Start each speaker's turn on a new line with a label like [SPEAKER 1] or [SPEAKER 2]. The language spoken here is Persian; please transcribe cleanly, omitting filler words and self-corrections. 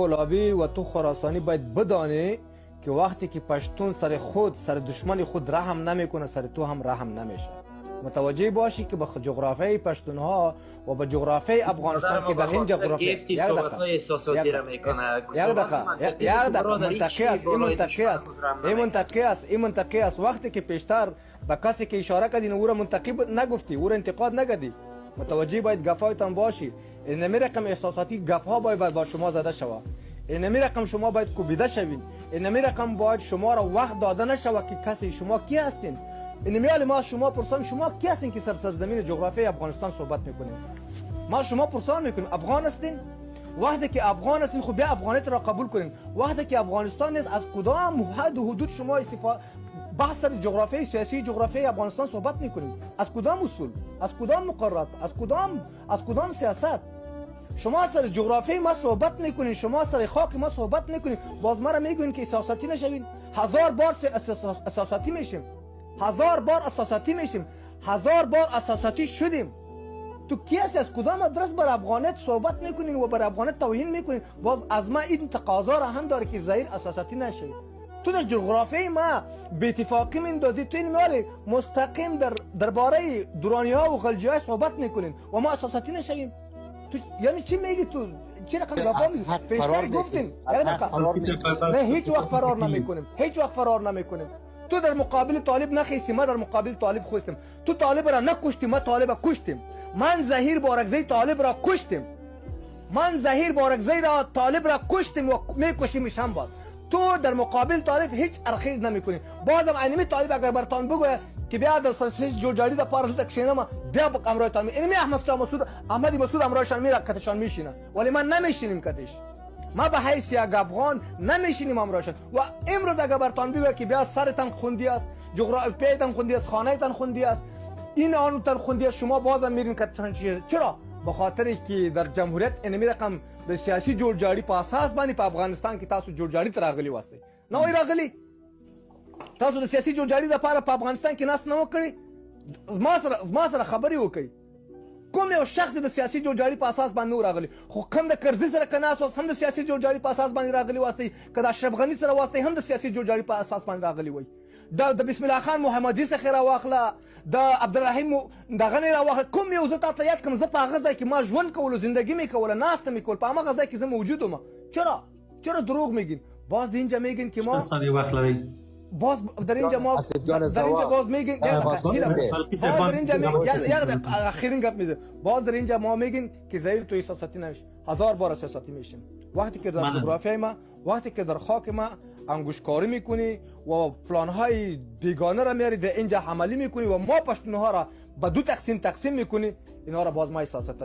[SPEAKER 1] گلابی و تو خراسانی باید بدانی که وقتی که پشتون سر خود سر دشمن خود رحم نمیکنه سر تو هم رحم نمیشه. متوجه باشی که به جغرافیای پشتون ها و به جغرافیای افغانستان که در این جغرافیا یک دقیقه این منطقه است وقتی که پیشتر به کسی که اشاره کردین او را منطقی نگفتی او را انتقاد نکردی. متوجه باید گفایتان باشی. اینمی رقم احساساتی گفها باید با شما زده شود. اینمی رقم شما باید کوبیده شوین. اینمی رقم باید شما را وقت داده نشود که کسی شما کی هستین. اینمی حال ما شما پرسان شما کی هستین که سرزمین جغرافیای افغانستان صحبت میکنیم. ما شما پرسان میکنیم افغان هستین. وقتی که افغان هستین خب بیا افغانیت را قبول کنین. وقتی که افغانستان نیست از کدام حد و حدود شما استفاده بحث سر جغرافیای سیاسی جغرافیای افغانستان صحبت میکنیم. از کدام اصول، از کدام مقررات، از کدام سیاست شما سر جغرافیای ما صحبت میکنین، شما سر خاک ما صحبت میکنین، باز ما را میگوین که احساساتی نشوین. هزار بار احساساتی میشیم، هزار بار احساساتی شدیم. تو کی هستی؟ از کدام ادرس بر افغانیت صحبت میکنین و بر افغانیت توهین میکنین؟ باز از ما این تقاضا را هم داره که ظاهر احساساتی نشوین. تو در جغرافیای ما به اتفاقی میندازی، تو این مال مستقیم درباره دورانی ها و غلجی های صحبت میکنین و ما احساساتی نشویم. تو یعنی چی میگی؟ تو چی رقم گفا میگی؟ پیشتر گفتین نه هیچ وقت فرار نمیکنیم، هیچ وقت فرار نمیکنیم. تو در مقابل طالب نخیستی، ما در مقابل طالب خوستیم. تو طالب را نکشتی، ما طالب کشتیم. من ظهیر بارکزی طالب را کشتیم، من ظهیر بارکزی را طالب را کشتیم و میکشیمش هم باز. تو در مقابل طالب هیچ ارخیز نمیکنی. بازم اینمی طالب اگر برتان بگوید که بیا در سرسیس جوجاری در پارل تکشینم بیا امرایتان اینمی احمدی مسعود امرایشان میره کتشان میشینه ولی من نمیشینیم کتش. ما به حیث یک افغان نمیشینیم امرایشان. و امروز اگر برتان بگوید که بیا سرتان خوندی است، جغرافیایتان خوندی است، خانهتان خوندی است، این آنتان خوندی است، شما بازم میرین کتشان چیه؟ چرا؟ به خاطر که در جمهوریت اینمی رقم به سیاسی جوړجاړي په اساس باندې په افغانستان کې تاسو جوړجاړي ته راغلي واستئ. نه وای راغلي تاسو د سیاسي جوړجاړي لپاره په افغانستان کې ناست نه وکړئ. زما سره خبرې وکړئ. کوم یو شخص د سیاسي جوړجاړي په اساس باندې راغلی، خو کوم د کرزي سره که ناست اوس هم د سیاسي جوړجاړي په اساس باندې راغلي واستئ، که د اشرف غني سره واستئ هم د سیاسي جوړجاړي په اساس باندې راغلي وای. د بسم الله خان محمدي څخه راواخله، د عبدالرحیم دغه نه راواخله. کوم یو زه تاته یاد کړم، زه په هغه ځای کې ما ژوند کولو، زندګي مې کوله، ناسته مې کول، په هماغه ځای کې زه موجود وم. چرا دروغ میگین؟ باز د اینجا میگین که ما باز در اینجا ما باز میگین آخرین گپ میزه، باز در اینجا ما میگین که ظاهر تو احساساتی نمیشه. هزار بار احساساتی میشیم وقتی که در جغرافیای ما، وقتی که در خاک ما انگوشکاری میکنی و پلانهای بیگانه را میاری در اینجا عملی میکنی و ما پشتونها را به دو تقسیم میکنی. اینا را باز ما احساسات